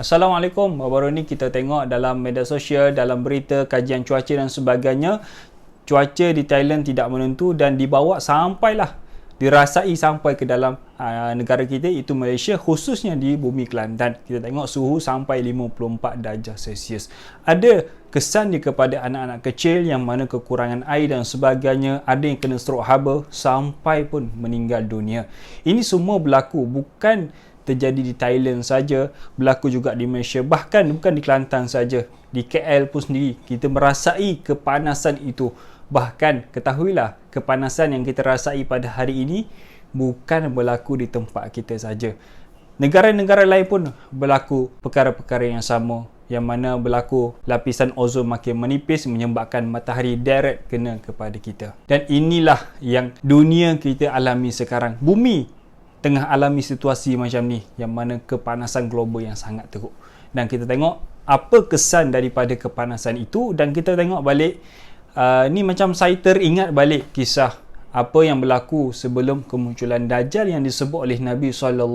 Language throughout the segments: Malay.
Assalamualaikum. Baru-baru ni kita tengok dalam media sosial, dalam berita, kajian cuaca dan sebagainya, cuaca di Thailand tidak menentu dan dibawa sampailah dirasai sampai ke dalam negara kita, iaitu Malaysia, khususnya di Bumi Kelantan. Kita tengok suhu sampai 54 darjah Celsius. Ada kesan dia kepada anak-anak kecil yang mana kekurangan air dan sebagainya, ada yang kena stroke haba sampai pun meninggal dunia. Ini semua berlaku bukan terjadi di Thailand saja, berlaku juga di Malaysia, bahkan bukan di Kelantan saja, di KL pun sendiri kita merasai kepanasan itu. Bahkan ketahuilah, kepanasan yang kita rasai pada hari ini bukan berlaku di tempat kita saja. Negara-negara lain pun berlaku perkara-perkara yang sama, yang mana berlaku lapisan ozon makin menipis menyebabkan matahari direct kena kepada kita. Dan inilah yang dunia kita alami sekarang. Bumi tengah alami situasi macam ni, yang mana kepanasan global yang sangat teruk. Dan kita tengok apa kesan daripada kepanasan itu, dan kita tengok balik, ni macam saya teringat balik kisah apa yang berlaku sebelum kemunculan Dajjal yang disebut oleh Nabi SAW.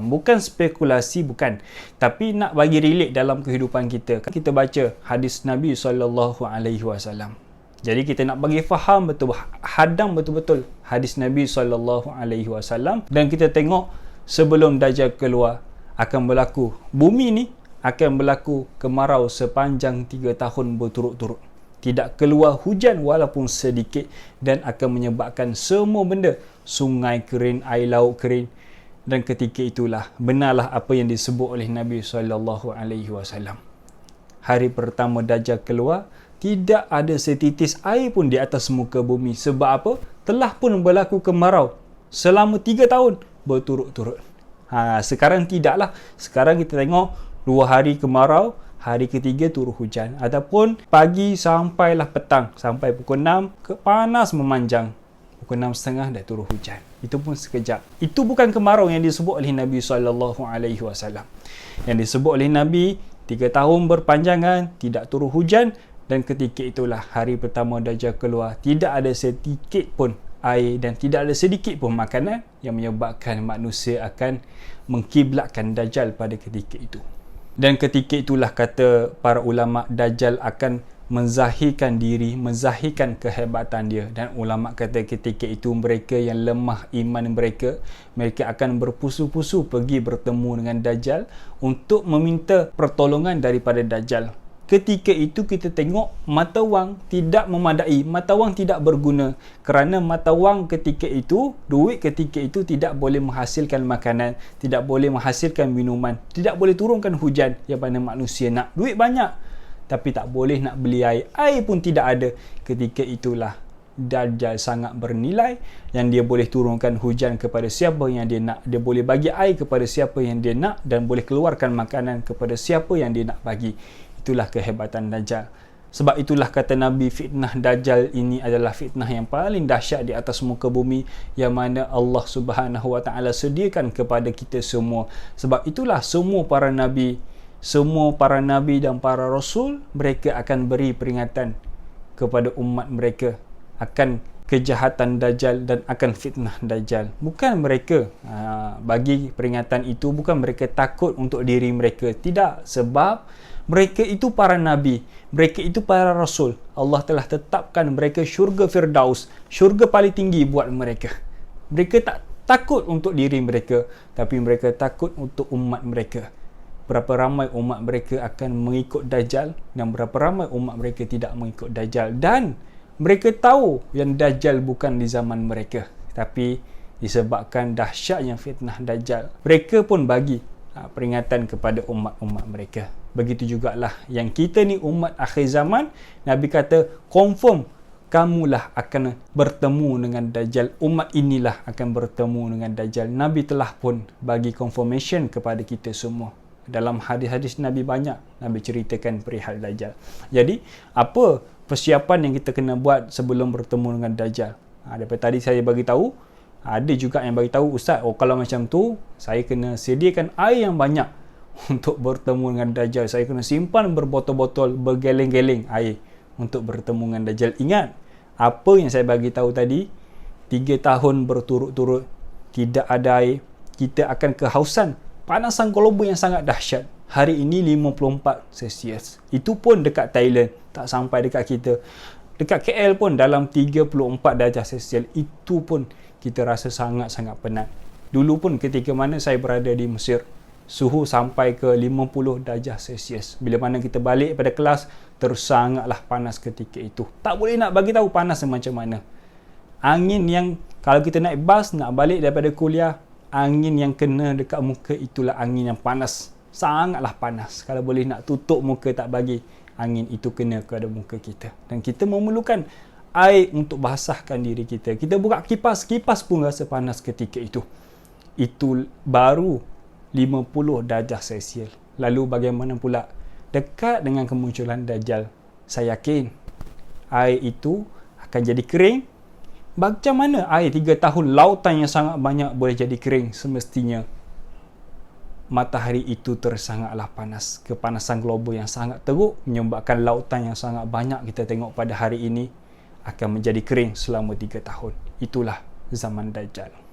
Bukan spekulasi, bukan, tapi nak bagi relate dalam kehidupan kita. Kita baca hadis Nabi SAW. Jadi kita nak bagi faham betul, hadam betul-betul hadis Nabi SAW, dan kita tengok sebelum Dajjal keluar akan berlaku, bumi ni akan berlaku kemarau sepanjang 3 tahun berturut-turut. Tidak keluar hujan walaupun sedikit, dan akan menyebabkan semua benda, sungai kering, air laut kering. Dan ketika itulah benarlah apa yang disebut oleh Nabi SAW. Hari pertama Dajjal keluar, tidak ada setitis air pun di atas muka bumi. Sebab apa? Telah pun berlaku kemarau selama 3 tahun berturut-turut. Sekarang tidaklah. Sekarang kita tengok 2 hari kemarau, hari ketiga turun hujan. Ataupun pagi sampailah petang, sampai pukul 6 panas memanjang. Pukul 6.30 dah turun hujan. Itu pun sekejap. Itu bukan kemarau yang disebut oleh Nabi SAW. Yang disebut oleh Nabi, 3 tahun berpanjangan, tidak turun hujan. Dan ketika itulah hari pertama Dajjal keluar, tidak ada sedikit pun air dan tidak ada sedikit pun makanan, yang menyebabkan manusia akan mengkiblatkan Dajjal pada ketika itu. Dan ketika itulah kata para ulama, Dajjal akan menzahirkan diri, menzahirkan kehebatan dia. Dan ulama kata ketika itu mereka yang lemah iman mereka akan berpusu-pusu pergi bertemu dengan Dajjal untuk meminta pertolongan daripada Dajjal. Ketika itu kita tengok mata wang tidak memadai, mata wang tidak berguna, kerana mata wang ketika itu, duit ketika itu tidak boleh menghasilkan makanan, tidak boleh menghasilkan minuman, tidak boleh turunkan hujan, yang mana manusia nak duit banyak tapi tak boleh nak beli air, air pun tidak ada. Ketika itulah Dajjal sangat bernilai, yang dia boleh turunkan hujan kepada siapa yang dia nak, dia boleh bagi air kepada siapa yang dia nak, dan boleh keluarkan makanan kepada siapa yang dia nak bagi. Itulah kehebatan Dajjal. Sebab itulah kata Nabi, fitnah Dajjal ini adalah fitnah yang paling dahsyat di atas muka bumi, yang mana Allah Subhanahu Wa Taala sediakan kepada kita semua. Sebab itulah semua para nabi dan para rasul, mereka akan beri peringatan kepada umat mereka akan kejahatan Dajjal dan akan fitnah Dajjal. Bukan mereka bagi peringatan itu, bukan mereka takut untuk diri mereka, tidak, sebab mereka itu para nabi, mereka itu para rasul. Allah telah tetapkan mereka syurga Firdaus, syurga paling tinggi buat mereka. Mereka tak takut untuk diri mereka, tapi mereka takut untuk umat mereka. Berapa ramai umat mereka akan mengikut Dajjal, dan berapa ramai umat mereka tidak mengikut Dajjal. Dan mereka tahu yang Dajjal bukan di zaman mereka, tapi disebabkan dahsyatnya fitnah Dajjal, mereka pun bagi peringatan kepada umat-umat mereka. Begitu jugalah yang kita ni umat akhir zaman, Nabi kata confirm kamulah akan bertemu dengan Dajjal, umat inilah akan bertemu dengan Dajjal. Nabi telah pun bagi confirmation kepada kita semua. Dalam hadis-hadis Nabi banyak Nabi ceritakan perihal Dajjal. Jadi apa persiapan yang kita kena buat sebelum bertemu dengan Dajjal? Daripada tadi saya bagi tahu, ada juga yang bagi tahu, Ustaz, kalau macam tu saya kena sediakan air yang banyak untuk bertemu dengan Dajjal. Saya kena simpan berbotol-botol, bergeleng-geleng air untuk bertemu dengan Dajjal. Ingat apa yang saya bagi tahu tadi, 3 tahun berturut-turut tidak ada air, kita akan kehausan panasan global yang sangat dahsyat. Hari ini 54 Celsius. Itu pun dekat Thailand, tak sampai dekat kita. Dekat KL pun dalam 34 darjah Celsius. Itu pun kita rasa sangat-sangat penat. Dulu pun ketika mana saya berada di Mesir, suhu sampai ke 50 darjah Celsius. Bila mana kita balik pada kelas, terus sangatlah panas ketika itu. Tak boleh nak bagi tahu panas macam mana. Angin yang, kalau kita naik bas nak balik daripada kuliah, angin yang kena dekat muka itulah angin yang panas. Sangatlah panas. Kalau boleh nak tutup muka, tak bagi angin itu kena kepada muka kita. Dan kita memerlukan air untuk basahkan diri kita. Kita buka kipas, kipas pun rasa panas ketika itu. Itu baru 50 darjah Celsius. Lalu bagaimana pula dekat dengan kemunculan Dajjal? Saya yakin air itu akan jadi kering. Macam mana air 3 tahun lautan yang sangat banyak boleh jadi kering? Semestinya matahari itu sangatlah panas. Kepanasan global yang sangat teruk menyebabkan lautan yang sangat banyak kita tengok pada hari ini akan menjadi kering selama 3 tahun. Itulah zaman Dajjal.